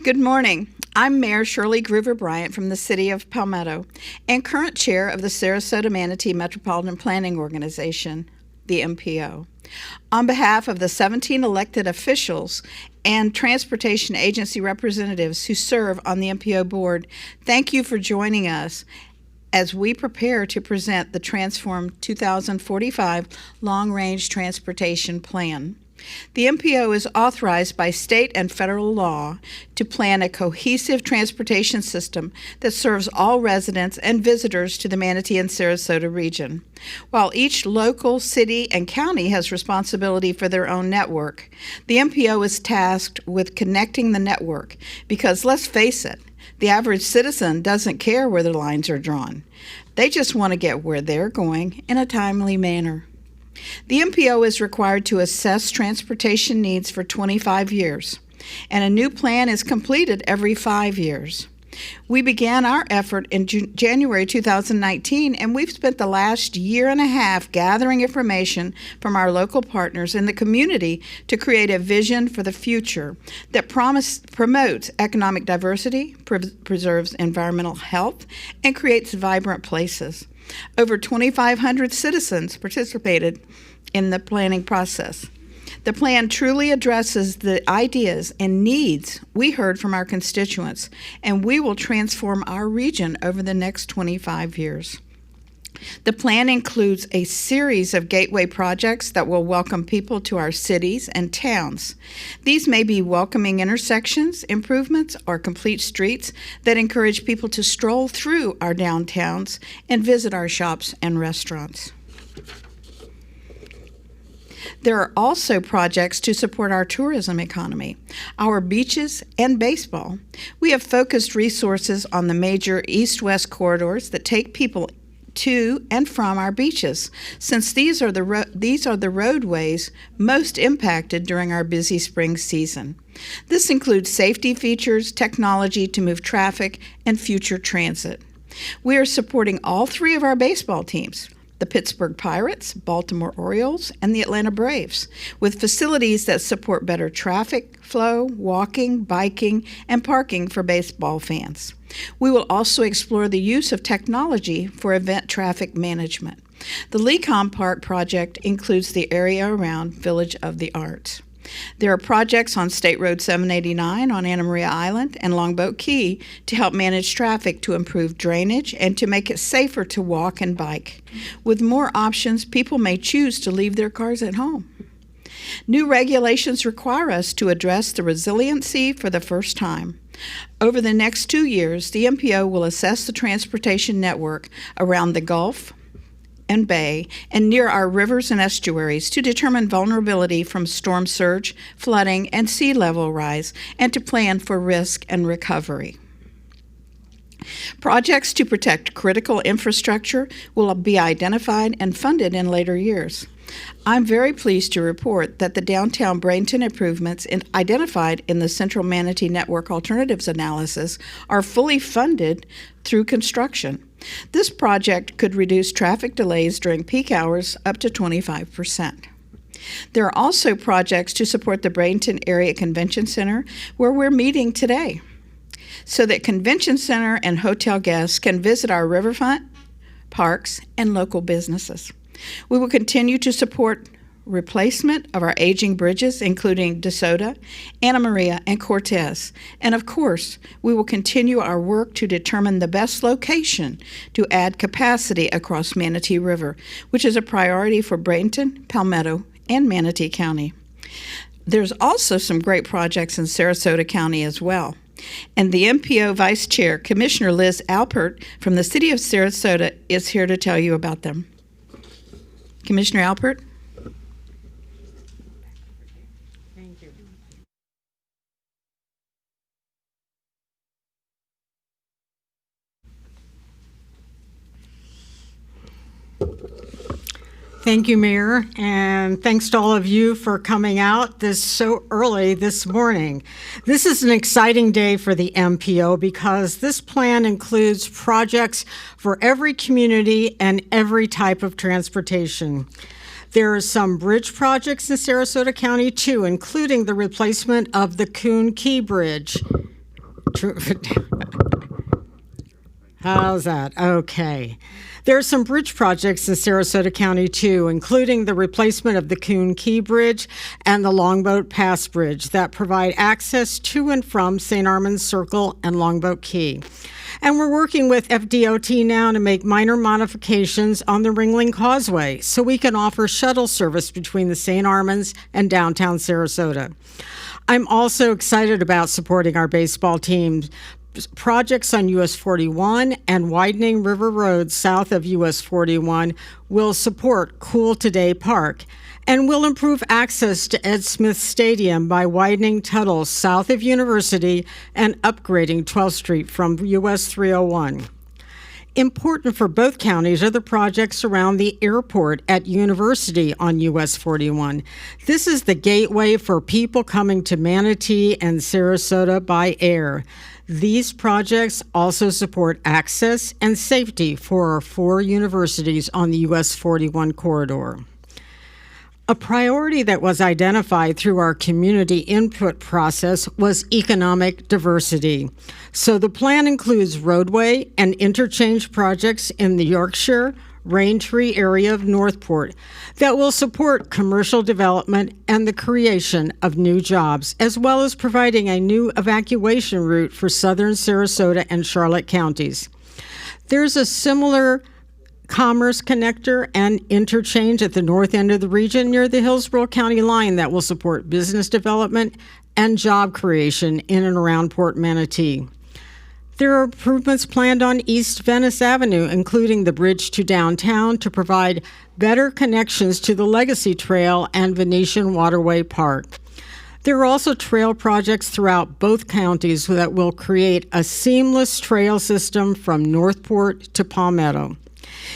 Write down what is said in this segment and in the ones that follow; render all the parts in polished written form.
Good morning. I'm Mayor Shirley Bryant from the City of Palmetto and current chair of the Sarasota Manatee Metropolitan Planning Organization, the MPO. On behalf of the 17 elected officials and transportation agency representatives who serve on the MPO board, thank you for joining us as we prepare to present the Transform 2045 Long-Range Transportation Plan. The MPO is authorized by state and federal law to plan a cohesive transportation system that serves all residents and visitors to the Manatee and Sarasota region. While each local, city, and county has responsibility for their own network, the MPO is tasked with connecting the network because, let's face it, the average citizen doesn't care where the lines are drawn. They just want to get where they're going in a timely manner. The MPO is required to assess transportation needs for 25 years, and a new plan is completed every 5 years. We began our effort in January 2019, and we've spent the last year and a half gathering information from our local partners in the community to create a vision for the future that promotes economic diversity, preserves environmental health, and creates vibrant places. Over 2,500 citizens participated in the planning process. The plan truly addresses the ideas and needs we heard from our constituents, and we will transform our region over the next 25 years. The plan includes a series of gateway projects that will welcome people to our cities and towns. These may be welcoming intersections, improvements, or complete streets that encourage people to stroll through our downtowns and visit our shops and restaurants. There are also projects to support our tourism economy, our beaches, and baseball. We have focused resources on the major east-west corridors that take people to and from our beaches, since these are the roadways most impacted during our busy spring season. This includes safety features, technology to move traffic, and future transit. We are supporting all three of our baseball teams, the Pittsburgh Pirates, Baltimore Orioles, and the Atlanta Braves, with facilities that support better traffic flow, walking, biking, and parking for baseball fans. We will also explore the use of technology for event traffic management. The Leigh Park project includes the area around Village of the Arts. There are projects on State Road 789 on Anna Maria Island and Longboat Key to help manage traffic to improve drainage and to make it safer to walk and bike. With more options, people may choose to leave their cars at home. New regulations require us to address the resiliency for the first time. Over the next 2 years, the MPO will assess the transportation network around the Gulf and Bay and near our rivers and estuaries to determine vulnerability from storm surge, flooding, and sea level rise, and to plan for risk and recovery. Projects to protect critical infrastructure will be identified and funded in later years. I'm very pleased to report that the downtown Bryant improvements identified in the Central Manatee Network Alternatives Analysis are fully funded through construction. This project could reduce traffic delays during peak hours up to 25%. There are also projects to support the Bryant Area Convention Center, where we're meeting today, so that convention center and hotel guests can visit our riverfront, parks, and local businesses. We will continue to support replacement of our aging bridges, including DeSoto, Anna Maria, and Cortez. And of course, we will continue our work to determine the best location to add capacity across Manatee River, which is a priority for Bryant, Palmetto, and Manatee County. There's also some great projects in Sarasota County as well. And the MPO Vice Chair, Commissioner Liz Alpert from the City of Sarasota, is here to tell you about them. Commissioner Alpert. Thank you. Thank you, Mayor, and thanks to all of you for coming out so early this morning. This is an exciting day for the MPO because this plan includes projects for every community and every type of transportation. There are some bridge projects in Sarasota County too, including the replacement of the Coon Key Bridge. How's that? Okay. There are some bridge projects in Sarasota County too, including the replacement of the Coon Key Bridge and the Longboat Pass Bridge that provide access to and from St. Armand's Circle and Longboat Key. And we're working with FDOT now to make minor modifications on the Ringling Causeway so we can offer shuttle service between the St. Armand's and downtown Sarasota. I'm also excited about supporting our baseball team. Projects on US 41 and widening River Road south of US 41 will support Cool Today Park and will improve access to Ed Smith Stadium by widening tunnels south of University and upgrading 12th Street from US 301. Important for both counties are the projects around the airport at University on US 41. This is the gateway for people coming to Manatee and Sarasota by air. These projects also support access and safety for our 4 universities on the US 41 corridor. A priority that was identified through our community input process was economic diversity. So the plan includes roadway and interchange projects in the Yorkshire, Raintree area of Northport that will support commercial development and the creation of new jobs, as well as providing a new evacuation route for southern Sarasota and Charlotte counties. There's a similar commerce connector and interchange at the north end of the region near the Hillsborough County line that will support business development and job creation in and around Port Manatee. There are improvements planned on East Venice Avenue, including the bridge to downtown to provide better connections to the Legacy Trail and Venetian Waterway Park. There are also trail projects throughout both counties that will create a seamless trail system from Northport to Palmetto.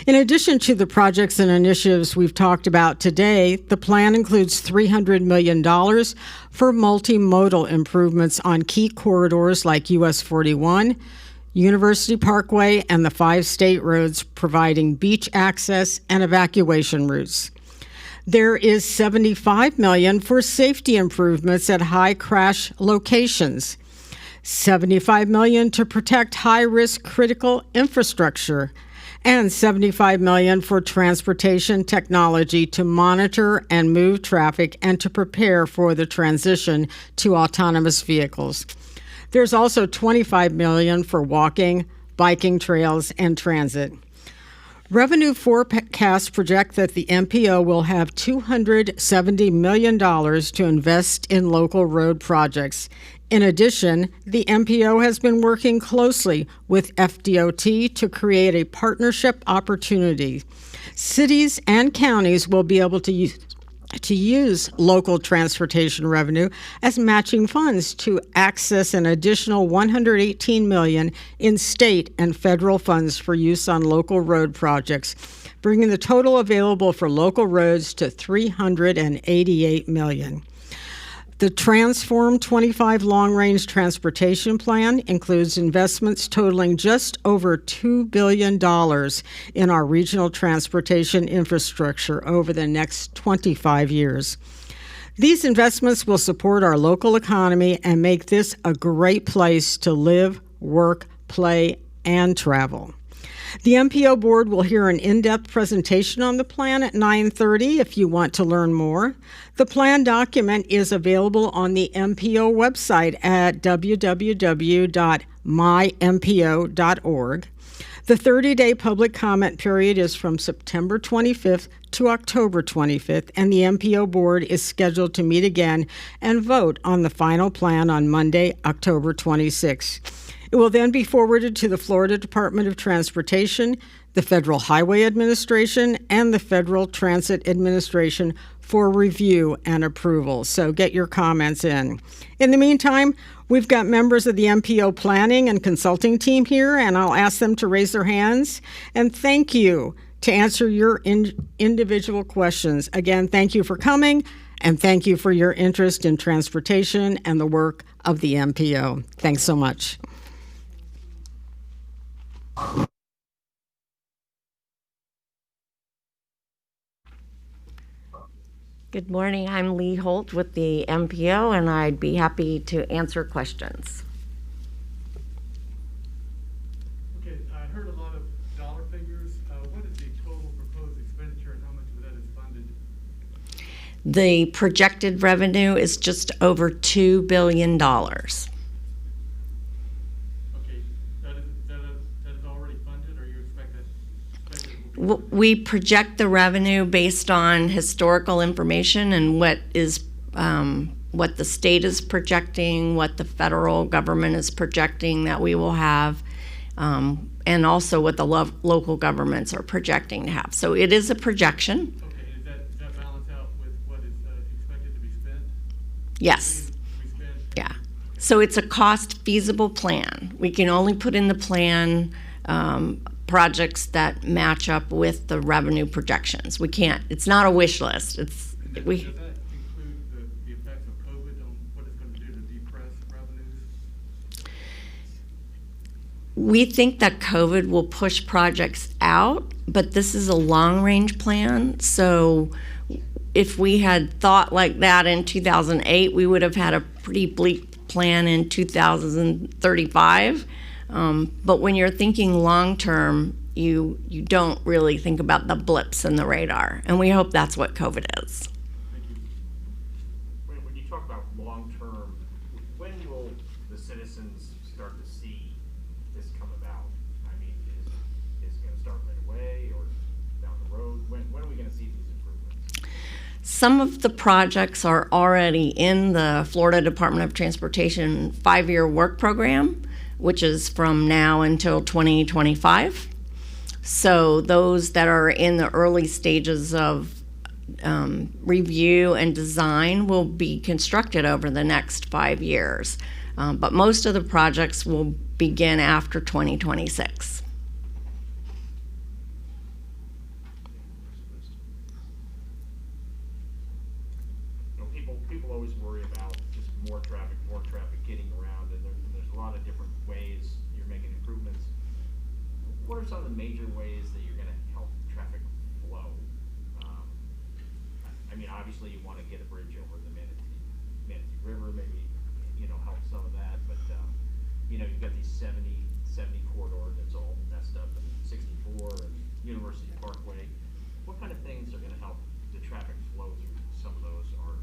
In addition to the projects and initiatives we've talked about today, the plan includes $300 million for multimodal improvements on key corridors like US 41, University Parkway, and the 5 state roads providing beach access and evacuation routes. There is $75 million for safety improvements at high crash locations, $75 million to protect high-risk critical infrastructure, and $75 million for transportation technology to monitor and move traffic and to prepare for the transition to autonomous vehicles. There's also $25 million for walking, biking trails, and transit. Revenue forecasts project that the MPO will have $270 million to invest in local road projects. In addition, the MPO has been working closely with FDOT to create a partnership opportunity. Cities and counties will be able to use local transportation revenue as matching funds to access an additional $118 million in state and federal funds for use on local road projects, bringing the total available for local roads to $388 million. The Transform 25 Long-Range Transportation Plan includes investments totaling just over $2 billion in our regional transportation infrastructure over the next 25 years. These investments will support our local economy and make this a great place to live, work, play, and travel. The MPO board will hear an in-depth presentation on the plan at 9:30 if you want to learn more. The plan document is available on the MPO website at www.mympo.org. The 30-day public comment period is from September 25th to October 25th, and the MPO board is scheduled to meet again and vote on the final plan on Monday, October 26th. It will then be forwarded to the Florida Department of Transportation, the Federal Highway Administration, and the Federal Transit Administration for review and approval. So get your comments in. In the meantime, we've got members of the MPO planning and consulting team here, and I'll ask them to raise their hands. And thank you to answer your individual questions. Again, thank you for coming, and thank you for your interest in transportation and the work of the MPO. Thanks so much. Good morning. I'm Leigh Holt with the MPO, and I'd be happy to answer questions. Okay, I heard a lot of dollar figures. What is the total proposed expenditure and how much of that is funded? The projected revenue is just over $2 billion. Okay, that is already funded, or you expect it will be funded? We project the revenue based on historical information and what the state is projecting, what the federal government is projecting that we will have, and also what the local governments are projecting to have. So it is a projection. Okay, does that balance out with what is expected to be spent? Yes. To be spent? Yeah. So it's a cost feasible plan. We can only put in the plan projects that match up with the revenue projections. We can't, it's not a wish list. It's, Does that include the effects of COVID on what it's going to do to depress revenues? we think that COVID will push projects out, but this is a long-range plan. So if we had thought like that in 2008, we would have had a pretty bleak plan in 2035. But when you're thinking long-term, you don't really think about the blips in the radar. And we hope that's what COVID is. Thank you. When you talk about long-term, when will the citizens start to see this come about? I mean, is it going to start right away or down the road? When are we going to see these improvements? Some of the projects are already in the Florida Department of Transportation 5-year work program, which is from now until 2025. So those that are in the early stages of review and design will be constructed over the next 5 years. But most of the projects will begin after 2026. People always worry about just more traffic getting around, and there's a lot of different ways you're making improvements. What are some of the major ways that you're going to help traffic flow? I mean, obviously you want to get a bridge over the Manatee River, maybe, help some of that, but, you've got these 70 corridor that's all messed up, and 64 and University Parkway. What kind of things are going to help the traffic flow through some of those arteries?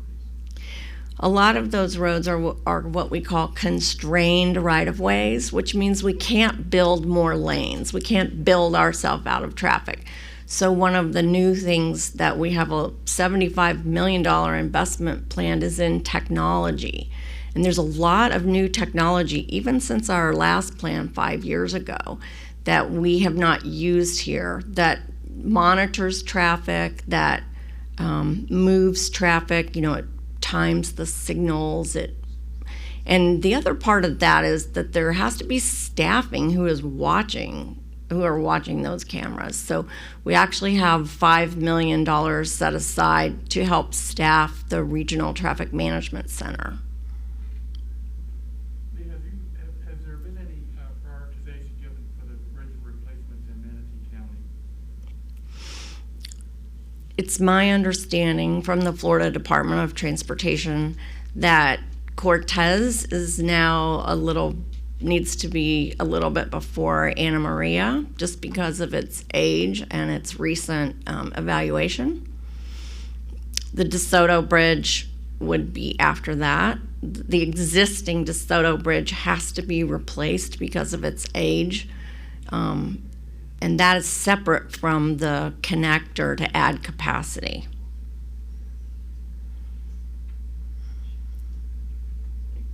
A lot of those roads are what we call constrained right-of-ways, which means we can't build more lanes. We can't build ourselves out of traffic. So one of the new things that we have a $75 million investment planned is in technology. And there's a lot of new technology, even since our last plan 5 years ago, that we have not used here, that monitors traffic, that moves traffic, it times the signals. And the other part of that is that there has to be staffing who are watching those cameras. So we actually have $5 million set aside to help staff the Regional Traffic Management Center. Leigh, has there been any prioritization given for the bridge replacements in Manatee County? It's my understanding from the Florida Department of Transportation that Cortez is now needs to be a little bit before Anna Maria, just because of its age and its recent evaluation. The DeSoto Bridge would be after that. The existing DeSoto Bridge has to be replaced because of its age. And that is separate from the connector to add capacity.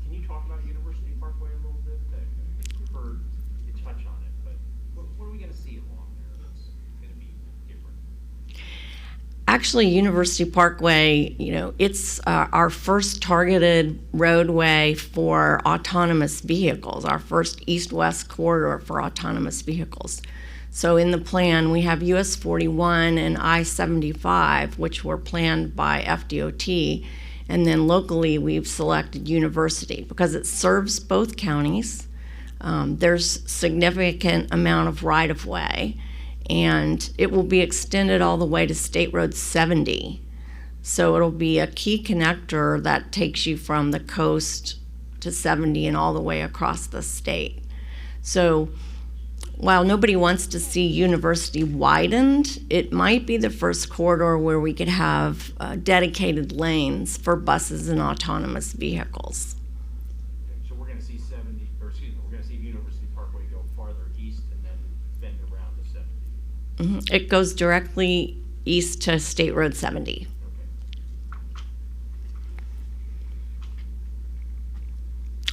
Can you talk about University Parkway a little bit? I've heard you touch on it, but what are we going to see along there that's going to be different? Actually, University Parkway, it's our first targeted roadway for autonomous vehicles, our first east-west corridor for autonomous vehicles. So in the plan, we have US 41 and I-75, which were planned by FDOT, and then locally we've selected University because it serves both counties. There's significant amount of right-of-way, and it will be extended all the way to State Road 70. So it'll be a key connector that takes you from the coast to 70 and all the way across the state. So while nobody wants to see University widened, it might be the first corridor where we could have dedicated lanes for buses and autonomous vehicles. So we're gonna see 70, or excuse me, we're gonna see University Parkway go farther east and then bend around to 70. It goes directly east to State Road 70. Okay.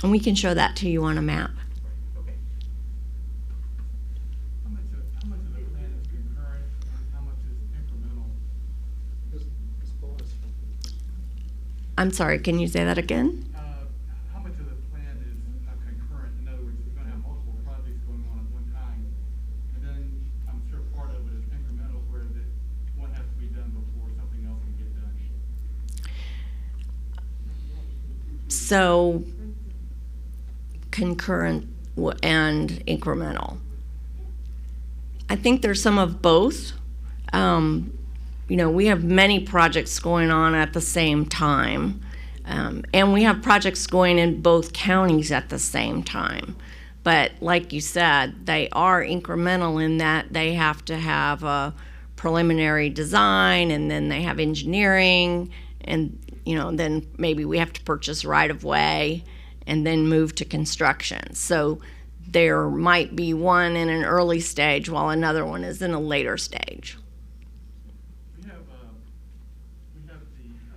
And we can show that to you on a map. Right, okay. How much of the plan is concurrent and how much is incremental? I'm sorry, can you say that again? How much of the plan is concurrent? In other words, you're gonna have multiple projects going on at one time. And then I'm sure part of it is incremental where one has to be done before something else can get done. So concurrent and incremental. I think there's some of both. We have many projects going on at the same time, and we have projects going in both counties at the same time. But like you said, they are incremental in that they have to have a preliminary design, and then they have engineering, and then maybe we have to purchase right of way and then move to construction. So there might be one in an early stage while another one is in a later stage. We have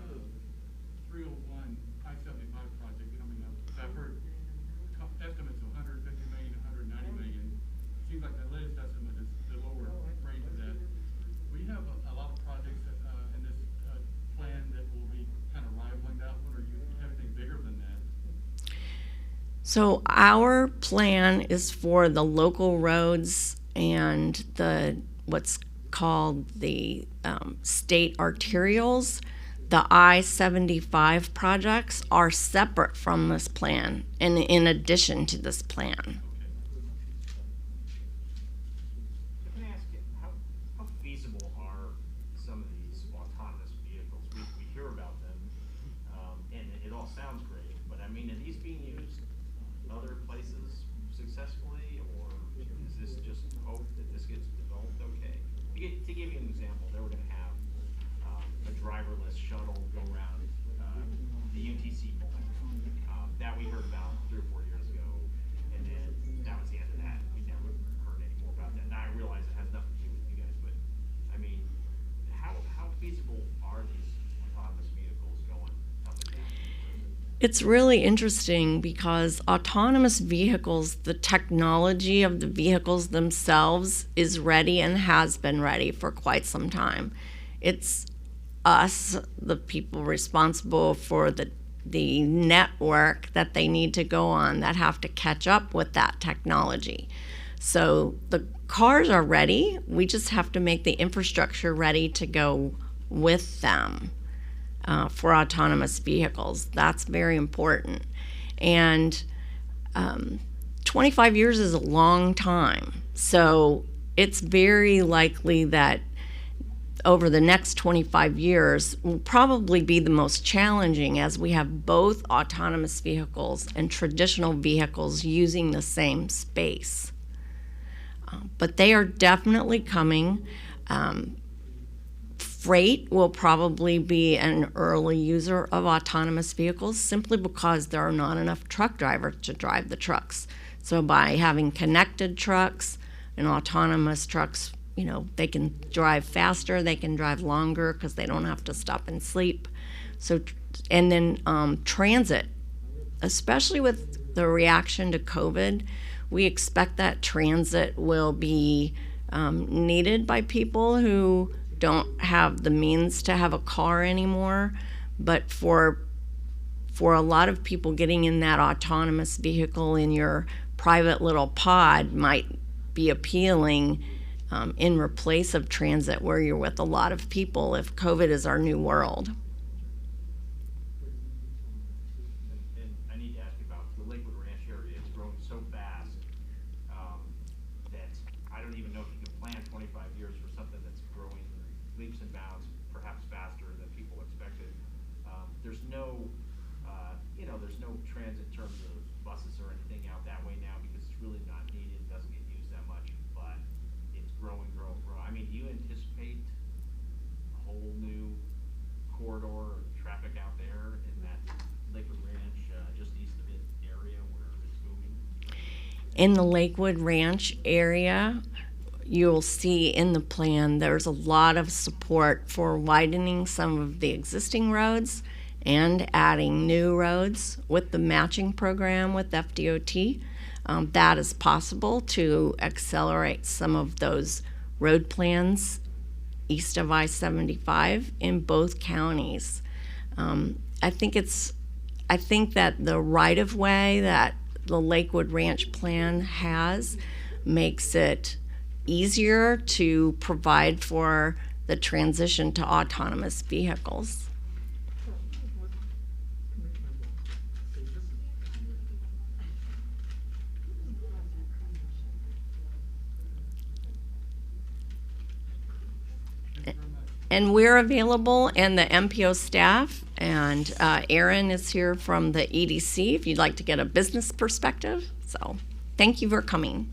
the 301 I-75 project coming up. I've heard estimates of 150 million, 190 million. Seems like the latest estimate is the lower range of that. We have a lot of projects in this plan that will be kind of rivaling that one, or you have anything bigger than that? So our plan is for the local roads and the what's called the state arterials. The I-75 projects are separate from this plan and in addition to this plan. Can I ask you, how feasible are some of these autonomous vehicles? We hear about them, and it all sounds great, but I mean, are these being used other places successfully, or is this just hope that this gets developed okay? To give you an example, they were gonna have a driverless shuttle go around the UTC moment that we heard about 3 or 4 years ago, and then that was the end of that. We never heard any more about that. Now I realize it has nothing to do with you guys, but I mean, how feasible are these autonomous vehicles going up and down? It's really interesting because autonomous vehicles, the technology of the vehicles themselves is ready and has been ready for quite some time. It's us, the people responsible for the network that they need to go on, that have to catch up with that technology. So the cars are ready. We just have to make the infrastructure ready to go with them. For autonomous vehicles. That's very important. And 25 years is a long time. So it's very likely that over the next 25 years will probably be the most challenging, as we have both autonomous vehicles and traditional vehicles using the same space. But they are definitely coming. Freight will probably be an early user of autonomous vehicles simply because there are not enough truck drivers to drive the trucks. So by having connected trucks and autonomous trucks, they can drive faster, they can drive longer because they don't have to stop and sleep. So, and then transit, especially with the reaction to COVID, we expect that transit will be needed by people who don't have the means to have a car anymore. But for a lot of people, getting in that autonomous vehicle in your private little pod might be appealing in replace of transit where you're with a lot of people if COVID is our new world. And I need to ask you about the Lakewood Ranch area. It's growing so fast that I don't even know if you can plan 25 years for something that's growing leaps and bounds perhaps faster than people expected. There's no, there's no transit in terms of buses or anything out that way now because it's really not needed. It doesn't get used that much, but it's growing. I mean, do you anticipate a whole new corridor of traffic out there in that Lakewood Ranch, just east of it area where it's booming? In the Lakewood Ranch area, you'll see in the plan there's a lot of support for widening some of the existing roads and adding new roads with the matching program with FDOT. That is possible to accelerate some of those road plans east of I-75 in both counties. I think that the right-of-way that the Lakewood Ranch plan has makes it easier to provide for the transition to autonomous vehicles. And we're available, and the MPO staff, and Aaron is here from the EDC if you'd like to get a business perspective. So thank you for coming.